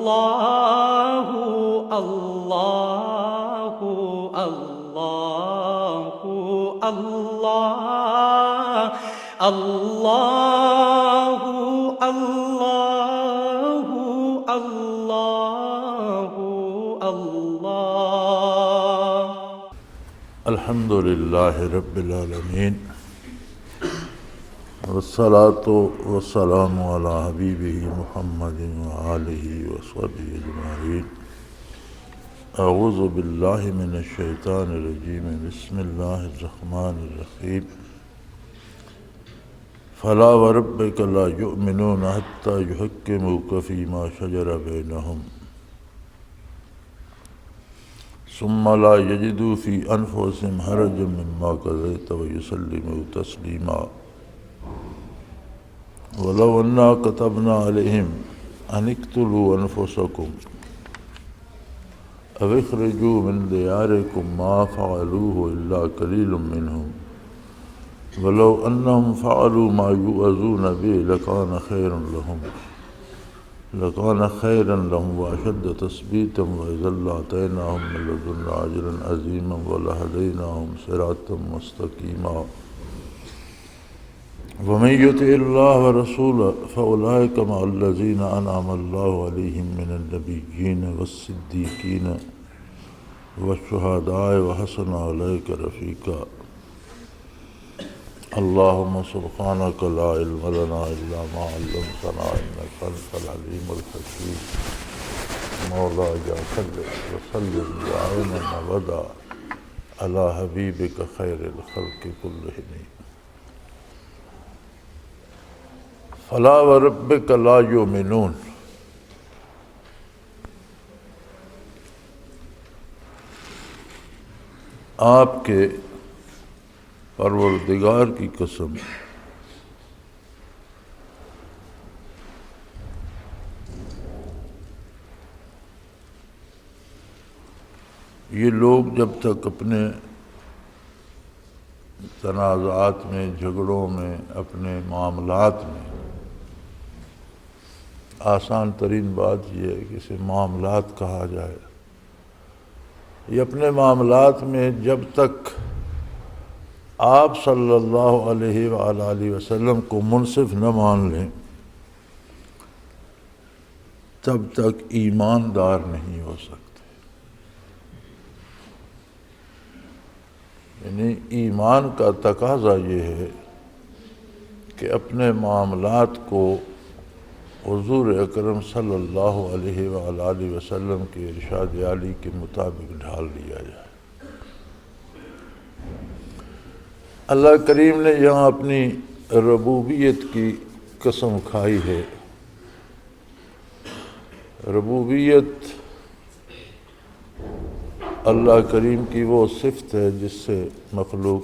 اللہ اللہ اللہ اللہ اللہ اللہ اللہ اللہ۔ الحمد للہ رب العالمین، والصلاة والسلام علی حبیبہ محمد وآلہ وصحبہ اجمعین۔ اعوذ باللہ من الشیطان الرجیم، بسم اللہ الرحمن الرحیم۔ فلا وربک لا یؤمنون حتی یحکموک فیما شجر بینہم ثم لا یجدوا فی انفسہم حرجا مما قضیت ویسلموا تسلیما۔ وَلَوْ أَنَّا كَتَبْنَا عَلَيْهِمْ أَنِ اقْتُلُوا أَنفُسَكُمْ أَوِ اخْرُجُوا مِنْ دِيَارِكُمْ مَا فَعَلُوهُ إِلَّا قَلِيلٌ مِّنْهُمْ وَلَوْ أَنَّهُمْ فَعَلُوا مَا يُوعَظُونَ بِهِ لَكَانَ خَيْرًا لَهُمْ وَأَشَدَّ تَثْبِيتًا وَإِذًا لَّآتَيْنَاهُم مِّن لَّدُنَّا أَجْرًا عَظِيمًا وَلَهَدَيْنَاهُمْ صِرَاطًا مُّسْتَقِيمًا۔ وَمَن يُطِعِ اللَّهَ وَرَسُولَهُ فَأُولَٰئِكَ مَعَ الَّذِينَ أَنْعَمَ اللَّهُ عَلَيْهِم مِّنَ النَّبِيِّينَ وَالصِّدِّيقِينَ وَالشُّهَدَاءِ وَحَسُنَ أُولَٰئِكَ رَفِيقًا۔ اللهم سبحانك لا علم لنا إلا ما علمتنا إنك أنت العليم الحكيم۔ مولاي صل وسلم دائما أبدا على حبيبك خير الخلق كلهم۔ فلا وربك لا يؤمنون، آپ کے پروردگار کی قسم، یہ لوگ جب تک اپنے تنازعات میں، جھگڑوں میں، اپنے معاملات میں، آسان ترین بات یہ ہے کہ اسے معاملات کہا جائے، یہ اپنے معاملات میں جب تک آپ صلی اللہ علیہ وآلہ وسلم کو منصف نہ مان لیں تب تک ایماندار نہیں ہو سکتے۔ یعنی ایمان کا تقاضا یہ ہے کہ اپنے معاملات کو حضور اکرم صلی اللہ علیہ وآلہ وسلم کے ارشاد عالی کے مطابق ڈھال لیا جائے۔ اللہ کریم نے یہاں اپنی ربوبیت کی قسم کھائی ہے۔ ربوبیت اللہ کریم کی وہ صفت ہے جس سے مخلوق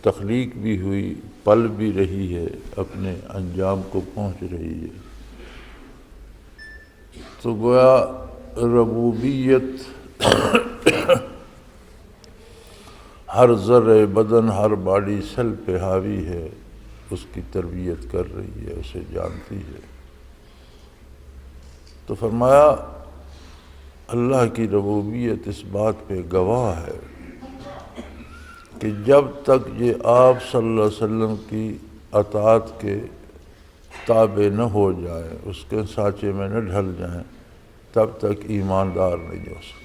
تخلیق بھی ہوئی، پل بھی رہی ہے، اپنے انجام کو پہنچ رہی ہے۔ تو گویا ربوبیت ہر ذرہ بدن، ہر باڈی سیل پہ حاوی ہے، اس کی تربیت کر رہی ہے، اسے جانتی ہے۔ تو فرمایا اللہ کی ربوبیت اس بات پہ گواہ ہے کہ جب تک یہ آپ صلی اللہ علیہ وسلم کی اطاعت کے تابع نہ ہو جائیں، اس کے سانچے میں نہ ڈھل جائیں، تب تک ایماندار نہیں ہو سکتے۔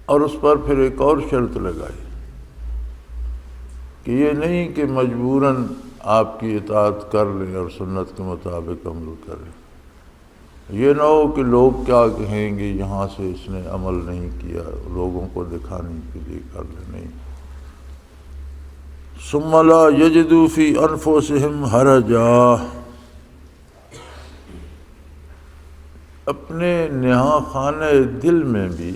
اور اس پر پھر ایک اور شرط لگائی کہ یہ نہیں کہ مجبوراً آپ کی اطاعت کر لیں اور سنت کے مطابق عمل کریں، یہ نہ ہو کہ لوگ کیا کہیں گے، یہاں سے اس نے عمل نہیں کیا، لوگوں کو دکھانے کے لیے کر لیں، نہیں۔ ثم لا یجدوا فی انفسہم حرجا، اپنے نہاں خانہ دل میں بھی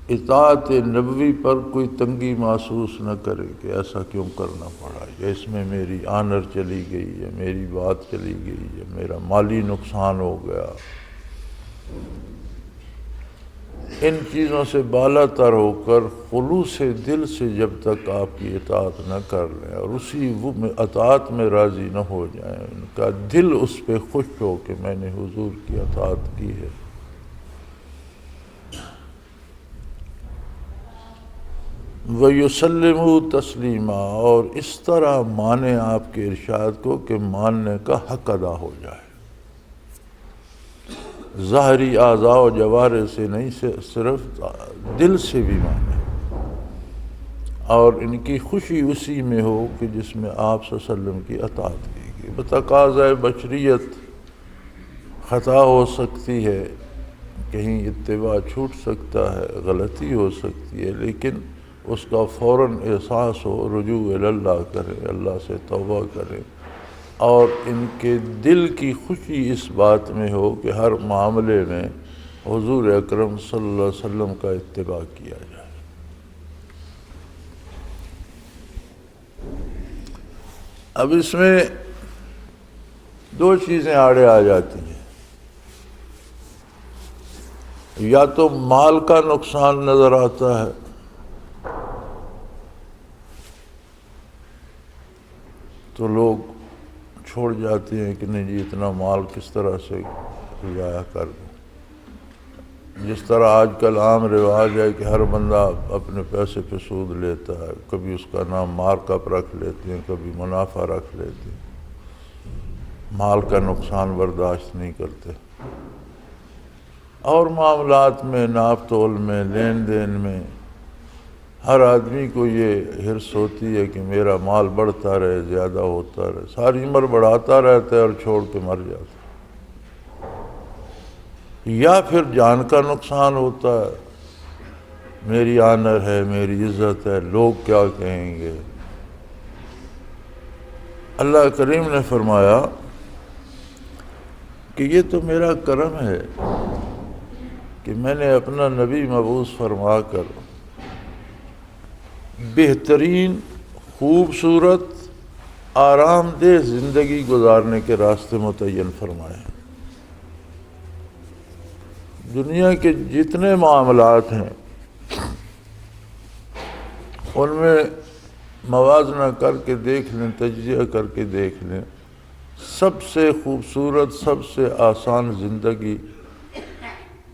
اطاعت نبوی پر کوئی تنگی محسوس نہ کرے کہ ایسا کیوں کرنا پڑا، یا اس میں میری آنر چلی گئی، یا میری بات چلی گئی، یا میرا مالی نقصان ہو گیا۔ ان چیزوں سے بالا تر ہو کر خلوص دل سے جب تک آپ کی اطاعت نہ کر لیں اور اسی وہ اطاعت میں راضی نہ ہو جائیں، ان کا دل اس پہ خوش ہو کہ میں نے حضور کی اطاعت کی ہے، وَيُسَلِّمُوا تَسْلِيمًا، اور اس طرح مانے آپ کے ارشاد کو کہ ماننے کا حق ادا ہو جائے، ظاہری اعضاء و جوارح سے نہیں، صرف دل سے بھی مانے، اور ان کی خوشی اسی میں ہو کہ جس میں آپ صلی اللہ علیہ وسلم کی اطاعت کی گئی۔ بتقاضۂ بشریت خطا ہو سکتی ہے، کہیں اتباع چھوٹ سکتا ہے، غلطی ہو سکتی ہے، لیکن اس کا فوراً احساس ہو، رجوع اللہ کرے، اللہ سے توبہ کرے، اور ان کے دل کی خوشی اس بات میں ہو کہ ہر معاملے میں حضور اکرم صلی اللہ علیہ وسلم کا اتباع کیا جائے۔ اب اس میں دو چیزیں آڑے آ جاتی ہیں، یا تو مال کا نقصان نظر آتا ہے، تو لوگ چھوڑ جاتے ہیں کہ نہیں جی اتنا مال کس طرح سے ضائع کر دیں۔ جس طرح آج کل عام رواج ہے کہ ہر بندہ اپنے پیسے پہ سود لیتا ہے، کبھی اس کا نام مارک اپ رکھ لیتے ہیں، کبھی منافع رکھ لیتے ہیں، مال کا نقصان برداشت نہیں کرتے، اور معاملات میں، ناپ تول میں، لین دین میں ہر آدمی کو یہ حرص ہوتی ہے کہ میرا مال بڑھتا رہے، زیادہ ہوتا رہے، ساری عمر بڑھاتا رہتا ہے اور چھوڑ کے مر جاتا ہے۔ یا پھر جان کا نقصان ہوتا ہے، میری آنر ہے، میری عزت ہے، لوگ کیا کہیں گے۔ اللہ کریم نے فرمایا کہ یہ تو میرا کرم ہے کہ میں نے اپنا نبی مبعوث فرما کر بہترین، خوبصورت، آرام دہ زندگی گزارنے کے راستے متعین فرمائے۔ دنیا کے جتنے معاملات ہیں ان میں موازنہ کر کے دیکھ لیں، تجزیہ کر کے دیکھ لیں، سب سے خوبصورت، سب سے آسان زندگی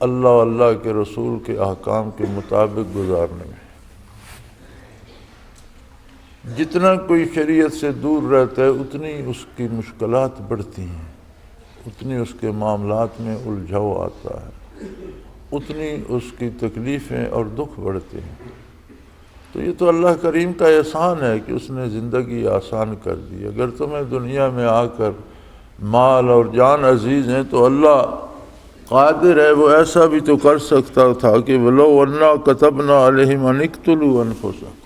اللہ اللہ کے رسول کے احکام کے مطابق گزارنے میں۔ جتنا کوئی شریعت سے دور رہتا ہے اتنی اس کی مشکلات بڑھتی ہیں، اتنی اس کے معاملات میں الجھاؤ آتا ہے، اتنی اس کی تکلیفیں اور دکھ بڑھتے ہیں۔ تو یہ تو اللہ کریم کا احسان ہے کہ اس نے زندگی آسان کر دی۔ اگر تمہیں دنیا میں آ کر مال اور جان عزیز ہیں تو اللہ قادر ہے، وہ ایسا بھی تو کر سکتا تھا کہ وَلَوْ أَنَّا كَتَبْنَا عَلَيْهِمْ أَنِ اقْتُلُوا أَنفُسَكُمْ،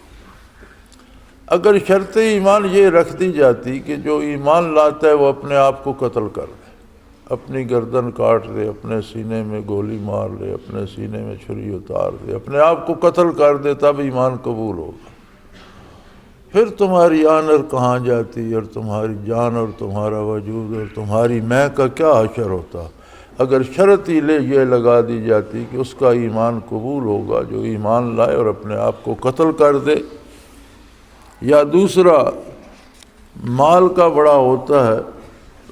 اگر شرط ایمان یہ رکھ دی جاتی کہ جو ایمان لاتا ہے وہ اپنے آپ کو قتل کر دے، اپنی گردن کاٹ دے، اپنے سینے میں گولی مار لے، اپنے سینے میں چھری اتار دے، اپنے آپ کو قتل کر دے، تب ایمان قبول ہوگا۔ پھر تمہاری آنر کہاں جاتی، اور تمہاری جان اور تمہارا وجود اور تمہاری میں کا کیا حشر ہوتا اگر شرط ہی یہ لگا دی جاتی کہ اس کا ایمان قبول ہوگا جو ایمان لائے اور اپنے آپ کو قتل کر دے۔ یا دوسرا مال کا بڑا ہوتا ہے،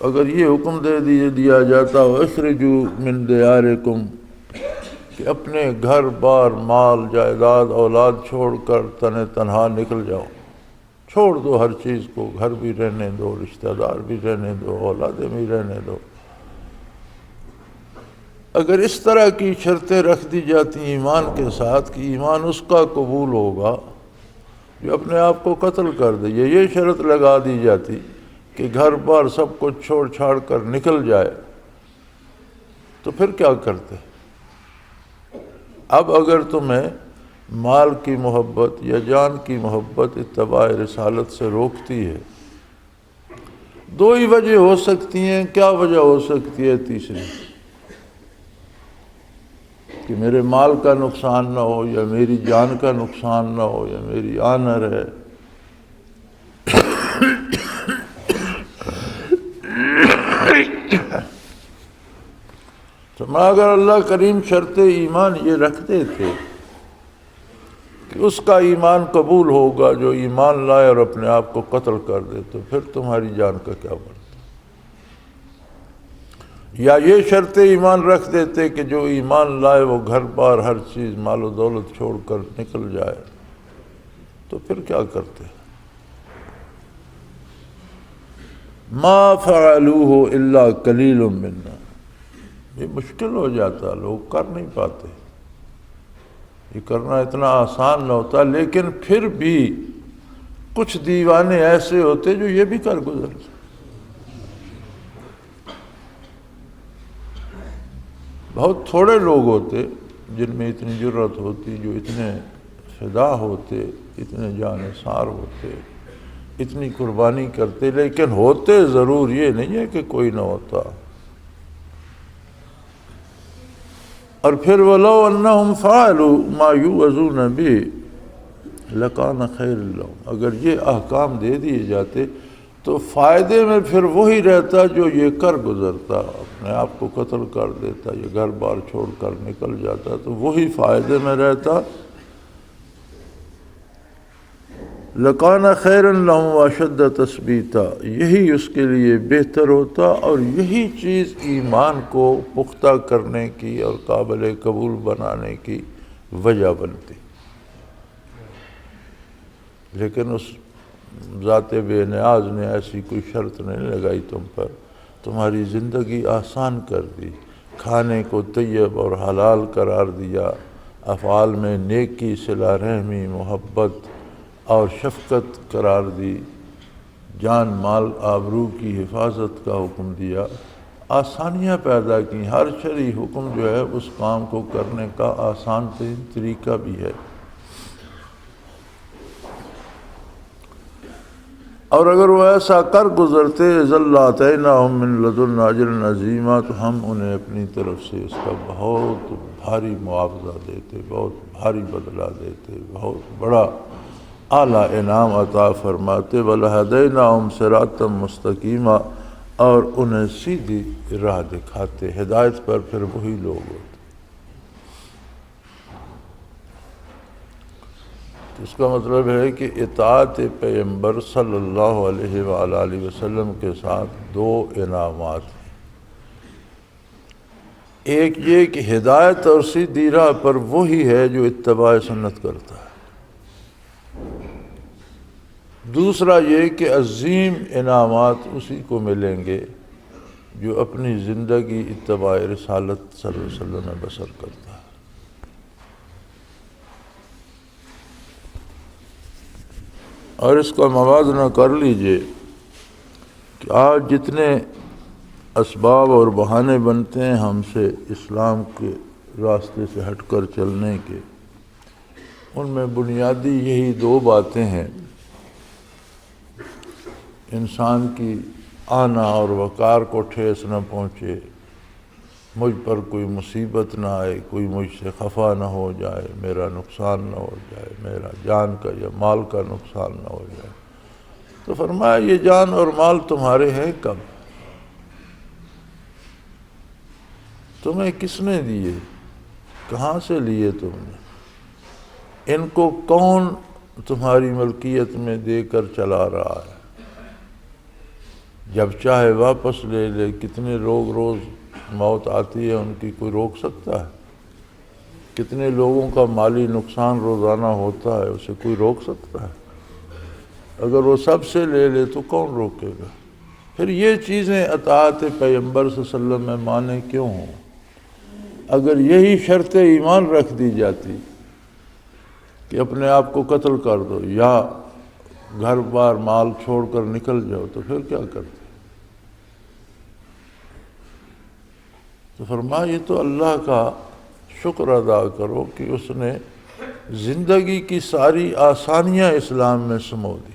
اگر یہ حکم دے دیا جاتا اخرجوا من دیارکم، کہ اپنے گھر بار، مال، جائیداد، اولاد چھوڑ کر تنہا نکل جاؤ، چھوڑ دو ہر چیز کو، گھر بھی رہنے دو، رشتہ دار بھی رہنے دو، اولادیں بھی رہنے دو۔ اگر اس طرح کی شرطیں رکھ دی جاتی ایمان کے ساتھ کہ ایمان اس کا قبول ہوگا جو اپنے آپ کو قتل کر دے، یہ شرط لگا دی جاتی کہ گھر بار سب کچھ چھوڑ چھاڑ کر نکل جائے، تو پھر کیا کرتے؟ اب اگر تمہیں مال کی محبت یا جان کی محبت اتباع رسالت سے روکتی ہے، دو ہی وجہ ہو سکتی ہیں۔ کیا وجہ ہو سکتی ہے تیسری؟ کہ میرے مال کا نقصان نہ ہو، یا میری جان کا نقصان نہ ہو، یا میری آنر ہے۔ تو اگر اللہ کریم شرط ایمان یہ رکھتے تھے کہ اس کا ایمان قبول ہوگا جو ایمان لائے اور اپنے آپ کو قتل کر دے، تو پھر تمہاری جان کا کیا بنتا؟ یا یہ شرط ایمان رکھ دیتے کہ جو ایمان لائے وہ گھر بار ہر چیز مال و دولت چھوڑ کر نکل جائے، تو پھر کیا کرتے؟ ما فعلوه الا قلیل منا، یہ مشکل ہو جاتا، لوگ کر نہیں پاتے، یہ کرنا اتنا آسان نہ ہوتا، لیکن پھر بھی کچھ دیوانے ایسے ہوتے جو یہ بھی کر گزرتے۔ بہت تھوڑے لوگ ہوتے جن میں اتنی جرت ہوتی، جو اتنے فدا ہوتے، اتنے جانثار ہوتے، اتنی قربانی کرتے، لیکن ہوتے ضرور، یہ نہیں ہے کہ کوئی نہ ہوتا۔ اور پھر وَلَوْ أَنَّهُمْ فَعَلُوا مَا يُوعَظُونَ بِهِ لَكَانَ خَيْرًا لَهُمْ، اگر یہ احکام دے دیے جاتے تو فائدے میں پھر وہی رہتا جو یہ کر گزرتا، اپنے آپ کو قتل کر دیتا، یہ گھر بار چھوڑ کر نکل جاتا، تو وہی فائدے میں رہتا۔ لَكَانَ خَيْرًا لَهُمْ وَأَشَدَّ تَثْبِيتًا، یہی اس کے لیے بہتر ہوتا اور یہی چیز ایمان کو پختہ کرنے کی اور قابل قبول بنانے کی وجہ بنتی۔ لیکن اس ذات بے نیاز نے ایسی کوئی شرط نہیں لگائی تم پر، تمہاری زندگی آسان کر دی، کھانے کو طیب اور حلال قرار دیا، افعال میں نیکی، صلہ رحمی، محبت اور شفقت قرار دی، جان مال آبرو کی حفاظت کا حکم دیا، آسانیاں پیدا کی۔ ہر شرعی حکم جو ہے اس کام کو کرنے کا آسان ترین طریقہ بھی ہے۔ اور اگر وہ ایسا کر گزرتے اذا لآتیناہم من لدنا اجرا عظیما، تو ہم انہیں اپنی طرف سے اس کا بہت بھاری معاوضہ دیتے، بہت بھاری بدلہ دیتے، بہت بڑا اعلیٰ انعام عطا فرماتے۔ وَلَهَدَيْنَاهُمْ صِرَاطًا مُسْتَقِيمًا، اور انہیں سیدھی راہ دکھاتے۔ ہدایت پر پھر وہی لوگ ہوتے۔ اس کا مطلب ہے کہ اطاعت پیغمبر صلی اللہ علیہ وآلہ وسلم کے ساتھ دو انعامات ہیں۔ ایک یہ کہ ہدایت اور سیدھی راہ پر وہی ہے جو اتباع سنت کرتا ہے، دوسرا یہ کہ عظیم انعامات اسی کو ملیں گے جو اپنی زندگی اتباع رسالت صلی اللہ علیہ وسلم میں بسر کرتا ہے۔ اور اس کا موازنہ کر لیجئے کہ آج جتنے اسباب اور بہانے بنتے ہیں ہم سے اسلام کے راستے سے ہٹ کر چلنے کے، ان میں بنیادی یہی دو باتیں ہیں: انسان کی آنا اور وقار کو ٹھیس نہ پہنچے، مجھ پر کوئی مصیبت نہ آئے، کوئی مجھ سے خفا نہ ہو جائے، میرا نقصان نہ ہو جائے، میرا جان کا یا مال کا نقصان نہ ہو جائے۔ تو فرمایا یہ جان اور مال تمہارے ہیں کب؟ تمہیں کس نے دیے؟ کہاں سے لیے تم نے؟ ان کو کون تمہاری ملکیت میں دے کر چلا رہا ہے؟ جب چاہے واپس لے لے۔ کتنے لوگ روز موت آتی ہے، ان کی کوئی روک سکتا ہے؟ کتنے لوگوں کا مالی نقصان روزانہ ہوتا ہے، اسے کوئی روک سکتا ہے؟ اگر وہ سب سے لے لے تو کون روکے گا؟ پھر یہ چیزیں اطاعت پیغمبر صلی اللہ علیہ وسلم میں مانے کیوں ہوں؟ اگر یہی شرط ایمان رکھ دی جاتی کہ اپنے آپ کو قتل کر دو یا گھر بار مال چھوڑ کر نکل جاؤ، تو پھر کیا کرتے؟ تو فرمایا یہ تو اللہ کا شکر ادا کرو کہ اس نے زندگی کی ساری آسانیاں اسلام میں سمو دی۔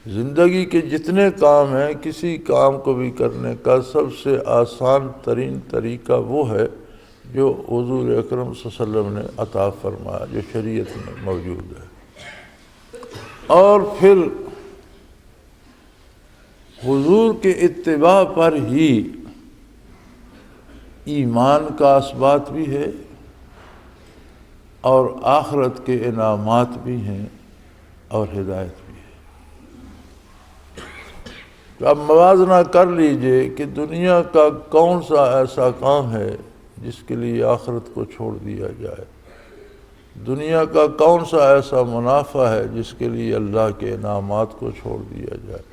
زندگی کے جتنے کام ہیں، کسی کام کو بھی کرنے کا سب سے آسان ترین طریقہ وہ ہے جو حضور اکرم صلی اللہ علیہ وسلم نے عطا فرمایا، جو شریعت میں موجود ہے۔ اور پھر حضور کے اتباع پر ہی ایمان کا اثبات بھی ہے اور آخرت کے انعامات بھی ہیں اور ہدایت بھی ہے۔ تو اب موازنہ کر لیجئے کہ دنیا کا کون سا ایسا کام ہے جس کے لیے آخرت کو چھوڑ دیا جائے، دنیا کا کون سا ایسا منافع ہے جس کے لیے اللہ کے انعامات کو چھوڑ دیا جائے،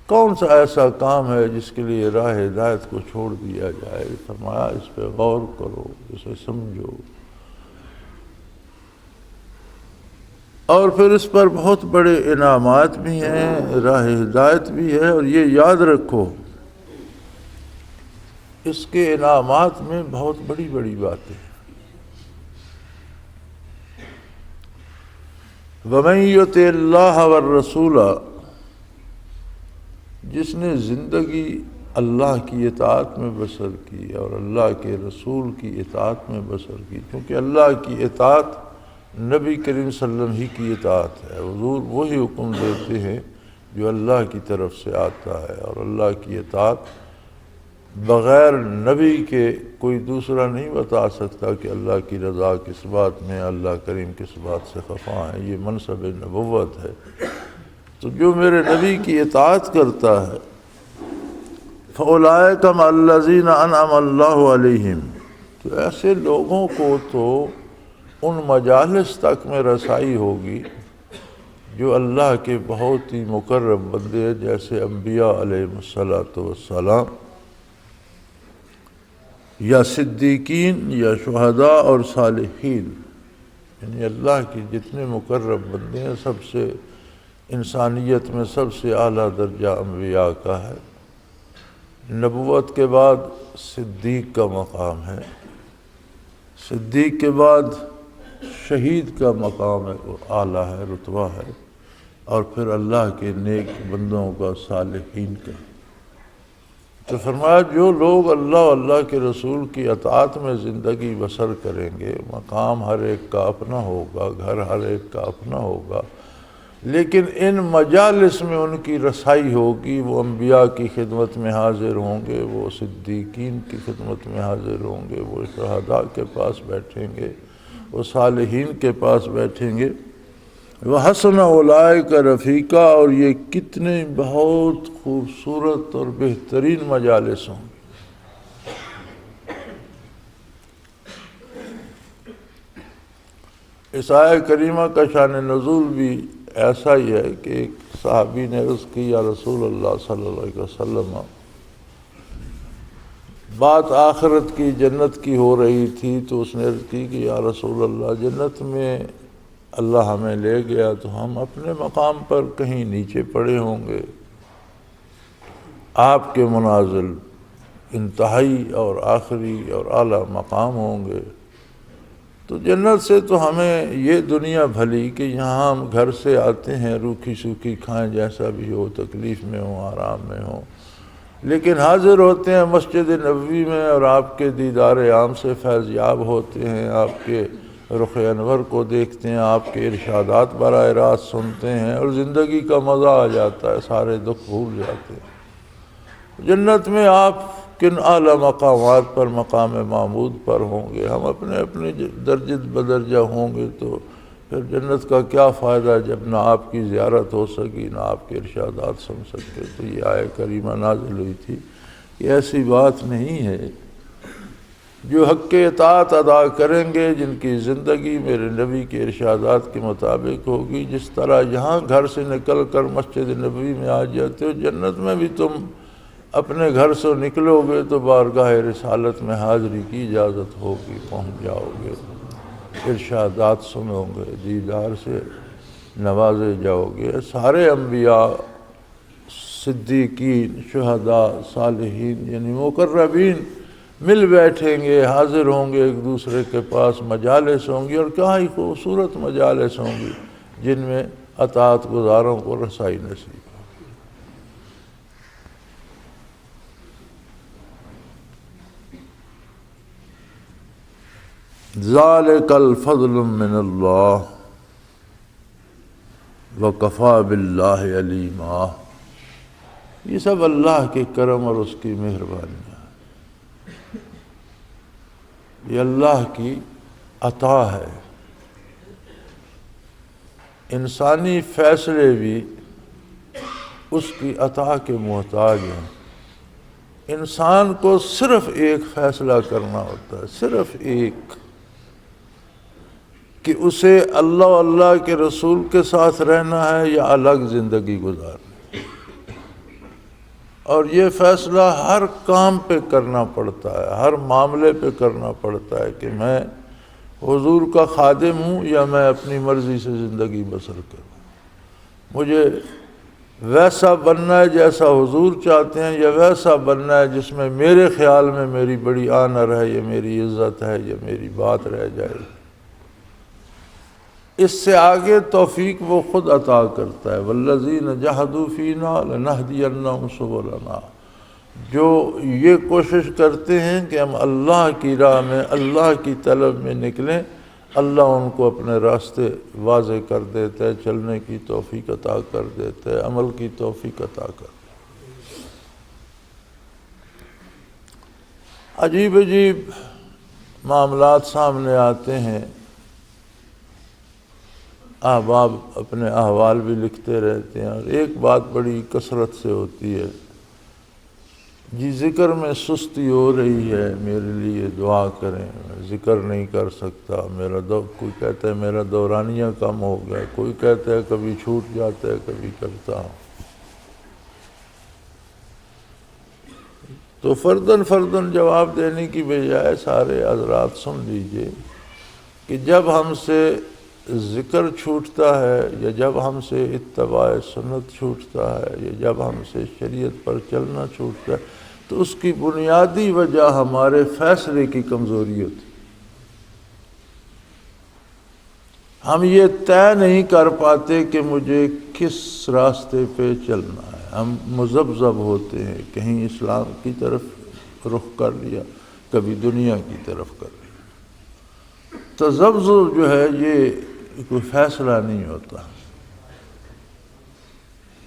کون سا ایسا کام ہے جس کے لیے راہ ہدایت کو چھوڑ دیا جائے۔ فرمایا اس پہ غور کرو، اسے سمجھو، اور پھر اس پر بہت بڑے انعامات بھی ہیں، راہ ہدایت بھی ہے، اور یہ یاد رکھو اس کے انعامات میں بہت بڑی بڑی باتیں ہیں۔ وَمَن يُطِعِ اللَّهَ وَالرَّسُولَ، جس نے زندگی اللہ کی اطاعت میں بسر کی اور اللہ کے رسول کی اطاعت میں بسر کی، کیونکہ اللہ کی اطاعت نبی کریم صلی اللہ علیہ وسلم ہی کی اطاعت ہے، حضور وہی حکم دیتے ہیں جو اللہ کی طرف سے آتا ہے، اور اللہ کی اطاعت بغیر نبی کے کوئی دوسرا نہیں بتا سکتا کہ اللہ کی رضا کس بات میں، اللہ کریم کس بات سے خفا ہے، یہ منصب نبوت ہے۔ تو جو میرے نبی کی اطاعت کرتا ہے فَأُولَٰئِکَ مَعَ الَّذِينَ أَنْعَمَ اللَّهُ عَلَيْهِمْ، تو ایسے لوگوں کو تو ان مجالس تک میں رسائی ہوگی جو اللہ کے بہت ہی مقرب بندے جیسے انبیاء علیہم السلام، یا صدیقین یا شہداء اور صالحین، یعنی اللہ کے جتنے مقرب بندے ہیں سب سے انسانیت میں سب سے اعلیٰ درجہ انبیاء کا ہے۔ نبوت کے بعد صدیق کا مقام ہے، صدیق کے بعد شہید کا مقام ہے، اعلیٰ ہے، رتبہ ہے، اور پھر اللہ کے نیک بندوں کا، صالحین کا۔ تو فرمایا جو لوگ اللہ و اللہ کے رسول کی اطاعت میں زندگی بسر کریں گے، مقام ہر ایک کا اپنا ہوگا، گھر ہر ایک کا اپنا ہوگا، لیکن ان مجالس میں ان کی رسائی ہوگی، وہ انبیاء کی خدمت میں حاضر ہوں گے، وہ صدیقین کی خدمت میں حاضر ہوں گے، وہ شہداء کے پاس بیٹھیں گے، وہ صالحین کے پاس بیٹھیں گے۔ وَحَسُنَ أُولَٰئِکَ رَفِیقًا، اور یہ کتنے بہت خوبصورت اور بہترین مجالس ہوں گے۔ اس آیہ کریمہ کا شان نزول بھی ایسا ہی ہے کہ ایک صحابی نے عرض کی یا رسول اللہ صلی اللہ علیہ وسلم، بات آخرت کی جنت کی ہو رہی تھی، تو اس نے عرض کی کہ یا رسول اللہ جنت میں اللہ ہمیں لے گیا تو ہم اپنے مقام پر کہیں نیچے پڑے ہوں گے، آپ کے منازل انتہائی اور آخری اور اعلیٰ مقام ہوں گے۔ تو جنت سے تو ہمیں یہ دنیا بھلی کہ یہاں ہم گھر سے آتے ہیں، روکھی سوکھی کھائیں، جیسا بھی ہو، تکلیف میں ہوں، آرام میں ہوں، لیکن حاضر ہوتے ہیں مسجد نبوی میں اور آپ کے دیدار عام سے فیض یاب ہوتے ہیں، آپ کے رخ انور کو دیکھتے ہیں، آپ کے ارشادات براہ راست سنتے ہیں، اور زندگی کا مزہ آ جاتا ہے، سارے دکھ بھول جاتے ہیں۔ جنت میں آپ کن اعلیٰ مقامات پر، مقام محمود پر ہوں گے، ہم اپنے اپنے درجت بدرجہ ہوں گے، تو پھر جنت کا کیا فائدہ جب نہ آپ کی زیارت ہو سکی، نہ آپ کے ارشادات سن سکے۔ تو یہ آیہ کریمہ نازل ہوئی تھی کہ ایسی بات نہیں ہے، جو حق اطاعت ادا کریں گے، جن کی زندگی میرے نبی کے ارشادات کے مطابق ہوگی، جس طرح یہاں گھر سے نکل کر مسجد نبوی میں آ جاتے ہو، جنت میں بھی تم اپنے گھر سے نکلو گے تو بارگاہ رسالت میں حاضری کی اجازت ہوگی، پہنچ جاؤ گے، ارشادات سنو گے، دیدار سے نوازے جاؤ گے۔ سارے انبیاء، صدیقین، شہداء، صالحین یعنی مقربین مل بیٹھیں گے، حاضر ہوں گے ایک دوسرے کے پاس، مجالس ہوں گی، اور کیا ہی خوبصورت مجالس ہوں گی جن میں اطاعت گزاروں کو رسائی نصیب ہوگی۔ ذالک الفضل من اللہ وکفی باللہ علیما، یہ سب اللہ کے کرم اور اس کی مہربانی ہے۔ یہ اللہ کی عطا ہے۔ انسانی فیصلے بھی اس کی عطا کے محتاج ہیں۔ انسان کو صرف ایک فیصلہ کرنا ہوتا ہے، صرف ایک، کہ اسے اللہ و اللہ کے رسول کے ساتھ رہنا ہے یا الگ زندگی گزارنا، اور یہ فیصلہ ہر کام پہ کرنا پڑتا ہے، ہر معاملے پہ کرنا پڑتا ہے کہ میں حضور کا خادم ہوں یا میں اپنی مرضی سے زندگی بسر کروں، مجھے ویسا بننا ہے جیسا حضور چاہتے ہیں یا ویسا بننا ہے جس میں میرے خیال میں میری بڑی آنر ہے یا میری عزت ہے یا میری بات رہ جائے۔ اس سے آگے توفیق وہ خود عطا کرتا ہے، والذین جاہدوا فینا لنہدینہم سبلنا، جو یہ کوشش کرتے ہیں کہ ہم اللہ کی راہ میں، اللہ کی طلب میں نکلیں، اللہ ان کو اپنے راستے واضح کر دیتا ہے، چلنے کی توفیق عطا کر دیتا ہے، عمل کی توفیق عطا کر دیتا ہے۔ عجیب عجیب معاملات سامنے آتے ہیں، احباب اپنے احوال بھی لکھتے رہتے ہیں، اور ایک بات بڑی کثرت سے ہوتی ہے، جی ذکر میں سستی ہو رہی ہے، میرے لیے دعا کریں، میں ذکر نہیں کر سکتا، کوئی کہتا ہے میرا دورانیہ کم ہو گیا، کوئی کہتا ہے کبھی چھوٹ جاتا ہے کبھی کرتا ہوں۔ تو فرداً جواب دینے کی بجائے سارے حضرات سن لیجئے کہ جب ہم سے ذکر چھوٹتا ہے یا جب ہم سے اتباع سنت چھوٹتا ہے یا جب ہم سے شریعت پر چلنا چھوٹتا ہے تو اس کی بنیادی وجہ ہمارے فیصلے کی کمزوری ہوتی ہے۔ ہم یہ طے نہیں کر پاتے کہ مجھے کس راستے پہ چلنا ہے، ہم مذبذب ہوتے ہیں، کہیں اسلام کی طرف رخ کر لیا، کبھی دنیا کی طرف کر لیا۔ تذبذب جو ہے یہ کوئی فیصلہ نہیں ہوتا،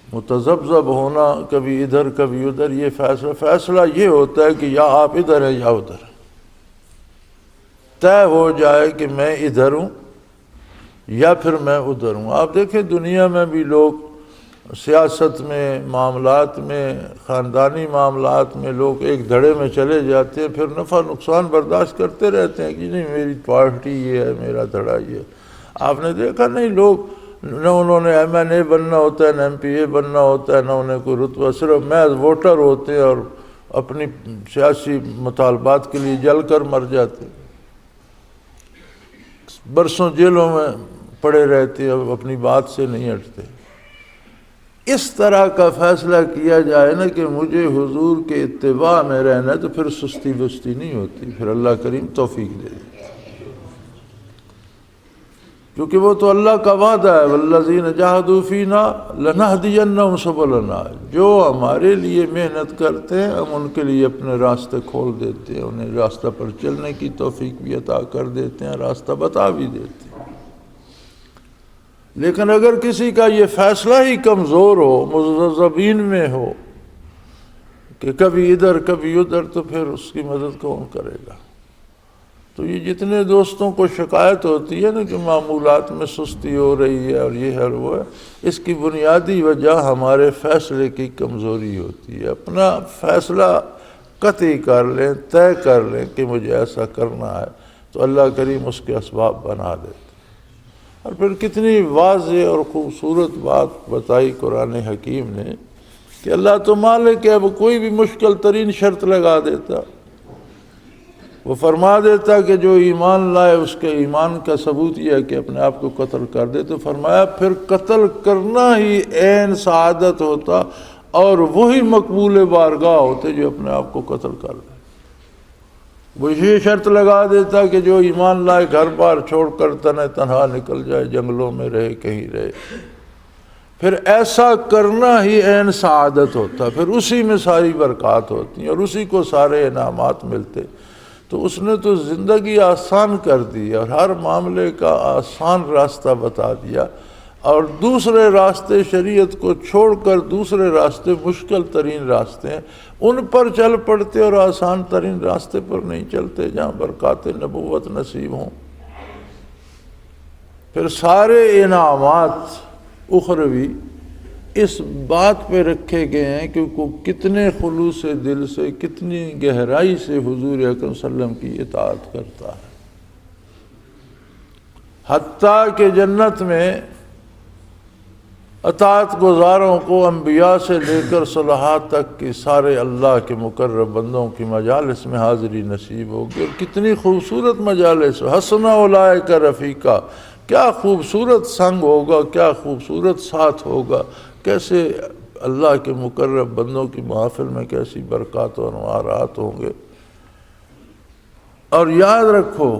متذبذب ہونا کبھی ادھر کبھی ادھر، یہ فیصلہ یہ ہوتا ہے کہ یا آپ ادھر ہیں یا ادھر، طے ہو جائے کہ میں ادھر ہوں یا پھر میں ادھر ہوں۔ آپ دیکھیں دنیا میں بھی لوگ سیاست میں، معاملات میں، خاندانی معاملات میں لوگ ایک دھڑے میں چلے جاتے ہیں، پھر نفع نقصان برداشت کرتے رہتے ہیں کہ نہیں میری پارٹی یہ ہے، میرا دھڑا یہ ہے۔ آپ نے دیکھا نہیں، لوگ نہ انہوں نے ایم این اے بننا ہوتا ہے، نہ ایم پی اے بننا ہوتا ہے، نہ انہیں کوئی رتبہ، صرف محض ووٹر ہوتے ہیں اور اپنی سیاسی مطالبات کے لیے جل کر مر جاتے، برسوں جیلوں میں پڑے رہتے ہیں، اپنی بات سے نہیں ہٹتے۔ اس طرح کا فیصلہ کیا جائے نا کہ مجھے حضور کے اتباع میں رہنا ہے، تو پھر سستی بستی نہیں ہوتی، پھر اللہ کریم توفیق دے دیتا، کیونکہ وہ تو اللہ کا وعدہ ہے، والذین جاہدوا فینا لنہدینہم سبلنا، جو ہمارے لیے محنت کرتے ہیں ہم ان کے لیے اپنے راستے کھول دیتے ہیں، انہیں راستہ پر چلنے کی توفیق بھی عطا کر دیتے ہیں، راستہ بتا بھی دیتے ہیں۔ لیکن اگر کسی کا یہ فیصلہ ہی کمزور ہو، مذبذبین میں ہو کہ کبھی ادھر کبھی ادھر، تو پھر اس کی مدد کون کرے گا؟ تو یہ جتنے دوستوں کو شکایت ہوتی ہے نا کہ معمولات میں سستی ہو رہی ہے اور یہ ہے اور وہ ہے، اس کی بنیادی وجہ ہمارے فیصلے کی کمزوری ہوتی ہے۔ اپنا فیصلہ قطعی کر لیں، طے کر لیں کہ مجھے ایسا کرنا ہے، تو اللہ کریم اس کے اسباب بنا دیتے۔ اور پھر کتنی واضح اور خوبصورت بات بتائی قرآن حکیم نے کہ اللہ تو مالک ہے، اب کوئی بھی مشکل ترین شرط لگا دیتا، وہ فرما دیتا کہ جو ایمان لائے اس کے ایمان کا ثبوت یہ ہے کہ اپنے آپ کو قتل کر دے، تو فرمایا پھر قتل کرنا ہی عین سعادت ہوتا اور وہی مقبول بارگاہ ہوتے جو اپنے آپ کو قتل کر دے۔ وہ یہ شرط لگا دیتا کہ جو ایمان لائے گھر بار چھوڑ کر تنہا نکل جائے، جنگلوں میں رہے، کہیں رہے، پھر ایسا کرنا ہی عین سعادت ہوتا، پھر اسی میں ساری برکات ہوتی ہیں اور اسی کو سارے انعامات ملتے۔ تو اس نے تو زندگی آسان کر دی اور ہر معاملے کا آسان راستہ بتا دیا، اور دوسرے راستے شریعت کو چھوڑ کر دوسرے راستے مشکل ترین راستے ہیں، ان پر چل پڑتے اور آسان ترین راستے پر نہیں چلتے جہاں برکات نبوت نصیب ہوں۔ پھر سارے انعامات اخروی اس بات پہ رکھے گئے ہیں کہ وہ کتنے خلوص دل سے، کتنی گہرائی سے حضور اکرم صلی اللہ علیہ وسلم کی اطاعت کرتا ہے، حتیٰ کہ جنت میں اطاعت گزاروں کو انبیاء سے لے کر صلحاء تک کے سارے اللہ کے مقرب بندوں کی مجالس میں حاضری نصیب ہوگی، اور کتنی خوبصورت مجالس، حسن اولئک رفیقا، کیا خوبصورت سنگ ہوگا، کیا خوبصورت ساتھ ہوگا، کیسے اللہ کے مقرب بندوں کی محافل میں کیسی برکات و انوارات ہوں گے۔ اور یاد رکھو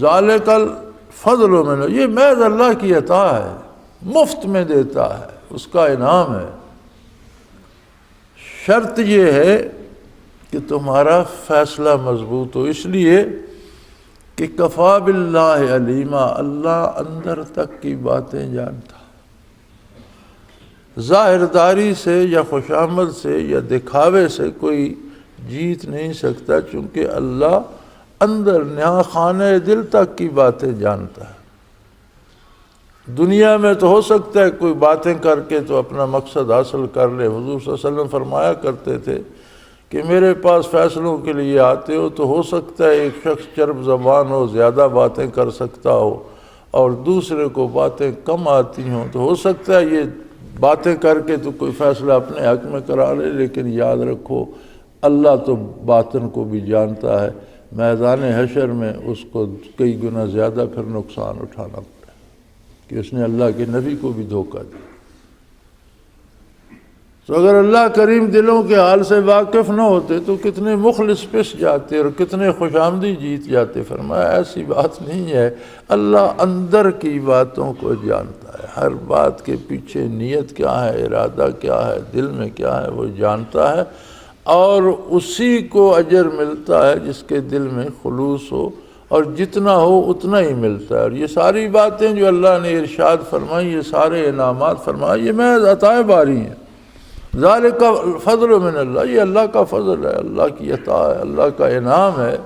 ذالک الفضل من، یہ محض اللہ کی عطا ہے، مفت میں دیتا ہے، اس کا انعام ہے۔ شرط یہ ہے کہ تمہارا فیصلہ مضبوط ہو، اس لیے کہ کفا باللہ علیما، اللہ اندر تک کی باتیں جانتا، ظاہرداری سے یا خوشامد سے یا دکھاوے سے کوئی جیت نہیں سکتا، چونکہ اللہ اندر نہا خانہ دل تک کی باتیں جانتا ہے۔ دنیا میں تو ہو سکتا ہے کوئی باتیں کر کے تو اپنا مقصد حاصل کر لے، حضور صلی اللہ علیہ وسلم فرمایا کرتے تھے کہ میرے پاس فیصلوں کے لیے آتے ہو تو ہو سکتا ہے ایک شخص چرب زبان ہو، زیادہ باتیں کر سکتا ہو، اور دوسرے کو باتیں کم آتی ہوں، تو ہو سکتا ہے یہ باتیں کر کے تو کوئی فیصلہ اپنے حق میں کرا لے، لیکن یاد رکھو اللہ تو باطن کو بھی جانتا ہے، میدان حشر میں اس کو کئی گنا زیادہ پھر نقصان اٹھانا پڑے کہ اس نے اللہ کے نبی کو بھی دھوکہ دیا۔ تو اگر اللہ کریم دلوں کے حال سے واقف نہ ہوتے تو کتنے مخلص پس جاتے اور کتنے خوش آمدی جیت جاتے۔ فرمایا ایسی بات نہیں ہے، اللہ اندر کی باتوں کو جانتا ہے، ہر بات کے پیچھے نیت کیا ہے، ارادہ کیا ہے، دل میں کیا ہے، وہ جانتا ہے، اور اسی کو اجر ملتا ہے جس کے دل میں خلوص ہو، اور جتنا ہو اتنا ہی ملتا ہے۔ اور یہ ساری باتیں جو اللہ نے ارشاد فرمائی، یہ سارے انعامات فرمائے، یہ محض عطائے باری ہیں۔ ذالک فضل من اللہ، یہ اللہ کا فضل ہے، اللہ کی عطا ہے، اللہ کا انعام ہے۔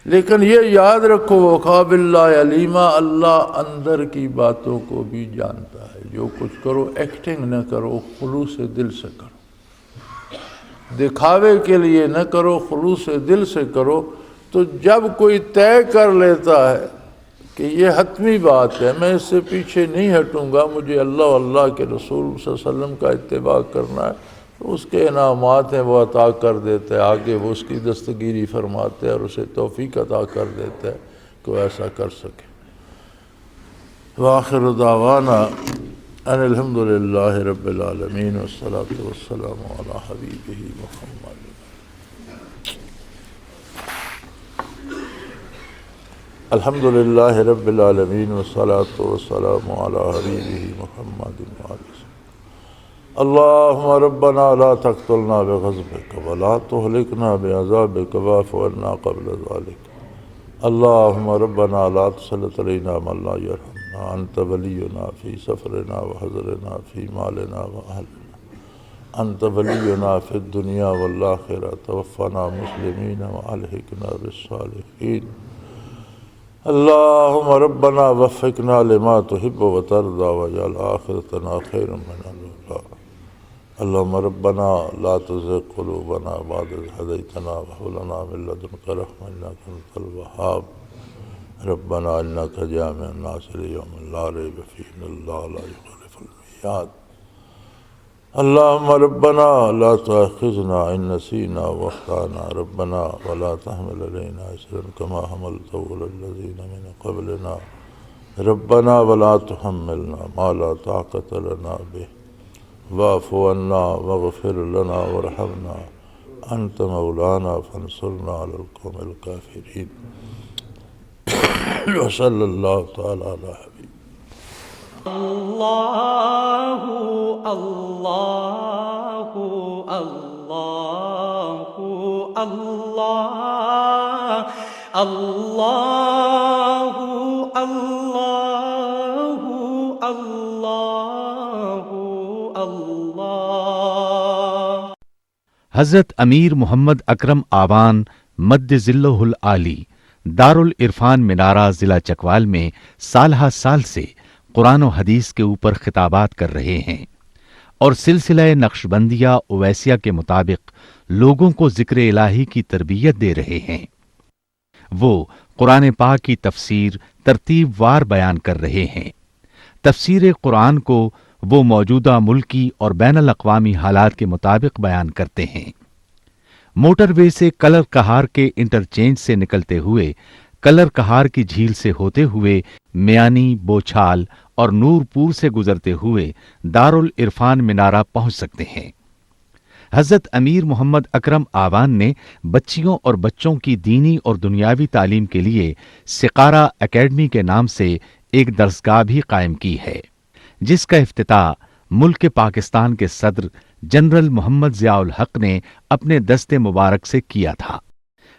لیکن یہ یاد رکھو وَقَا بِاللَّهِ عَلِيمًا، اللہ اندر کی باتوں کو بھی جانتا ہے۔ جو کچھ کرو ایکٹنگ نہ کرو، خلوص دل سے کرو، دکھاوے کے لیے نہ کرو، خلوص دل سے کرو۔ تو جب کوئی طے کر لیتا ہے کہ یہ حتمی بات ہے، میں اس سے پیچھے نہیں ہٹوں گا، مجھے اللہ و اللہ کے رسول صلی اللہ علیہ وسلم کا اتباع کرنا ہے، تو اس کے انعامات ہیں وہ عطا کر دیتے ہیں، آگے وہ اس کی دستگیری فرماتے ہیں اور اسے توفیق عطا کر دیتے ہیں کہ وہ ایسا کر سکے۔ وآخر دعوانا ان الحمد للہ رب العالمین والصلاة والسلام علی حبیبہ محمد۔ الحمد للہ رب العالمین والصلاة والسلام علی حبیبہ محمد اللہم ربنا لا تقتلنا بغضبک ولا تہلکنا بعذابک واعف عنا قبل ذلک اللہم ربنا لا تسلط علینا من لا یرحمنا انت ولینا فی سفرنا وحضرنا فی مالنا واہلنا انت ولینا فی الدنیا والآخرہ توفنا مسلمین والحقنا بالصالحین اللہم ربنا وفقنا لما تحب وترضى واجعل آخرتنا خيرا من الأولى اللہم ربنا لا تزغ قلوبنا بعد إذ هديتنا وهب لنا من لدنك رحمة إنك أنت الوهاب ربنا إنك جامع الناس ليوم لا ريب فيه إن الله لا يخلف الميعاد اللہم ربنا لا تؤاخذنا إن نسينا واخطأنا ربنا ولا تحمل علينا إصرا كما حملته على الذين من قبلنا ربنا ولا تحملنا ما لا طاقة لنا به واعف عنا واغفر لنا وارحمنا أنت مولانا فانصرنا على القوم الكافرين وصلى الله تعالى على حبيبه اللہ اللہ اللہ اللہ اللہ اللہ اللہ اللہ۔ حضرت امیر محمد اکرم آوان مد ذلہ العالی دارالعرفان منارہ ضلع چکوال میں سالہ سال سے قرآن و حدیث کے اوپر خطابات کر رہے ہیں اور سلسلہ نقشبندیہ اویسیہ کے مطابق لوگوں کو ذکر الہی کی تربیت دے رہے ہیں۔ وہ قرآن پاک کی تفسیر ترتیب وار بیان کر رہے ہیں۔ تفسیر قرآن کو وہ موجودہ ملکی اور بین الاقوامی حالات کے مطابق بیان کرتے ہیں۔ موٹر وے سے کلر کہار کے انٹرچینج سے نکلتے ہوئے کلر کہار کی جھیل سے ہوتے ہوئے میانی، بوچھال اور نور پور سے گزرتے ہوئے دارالعرفان منارہ پہنچ سکتے ہیں۔ حضرت امیر محمد اکرم آوان نے بچیوں اور بچوں کی دینی اور دنیاوی تعلیم کے لیے سقارہ اکیڈمی کے نام سے ایک درسگاہ بھی قائم کی ہے، جس کا افتتاح ملک پاکستان کے صدر جنرل محمد ضیاء الحق نے اپنے دست مبارک سے کیا تھا۔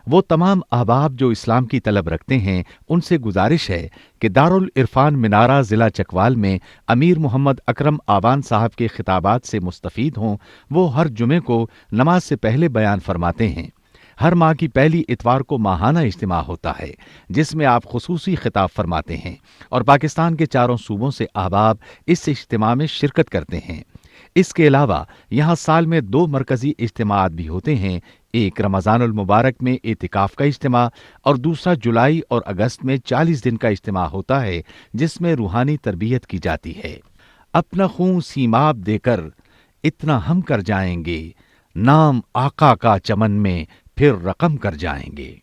وہ تمام احباب جو اسلام کی طلب رکھتے ہیں ان سے گزارش ہے کہ دارالعرفان منارہ ضلع چکوال میں امیر محمد اکرم آوان صاحب کے خطابات سے مستفید ہوں۔ وہ ہر جمعے کو نماز سے پہلے بیان فرماتے ہیں۔ ہر ماہ کی پہلی اتوار کو ماہانہ اجتماع ہوتا ہے جس میں آپ خصوصی خطاب فرماتے ہیں اور پاکستان کے چاروں صوبوں سے احباب اس اجتماع میں شرکت کرتے ہیں۔ اس کے علاوہ یہاں سال میں 2 مرکزی اجتماعات بھی ہوتے ہیں، ایک رمضان المبارک میں اعتکاف کا اجتماع اور دوسرا جولائی اور اگست میں 40 دن کا اجتماع ہوتا ہے جس میں روحانی تربیت کی جاتی ہے۔ اپنا خون سیماب دے کر اتنا ہم کر جائیں گے، نام آقا کا چمن میں پھر رقم کر جائیں گے۔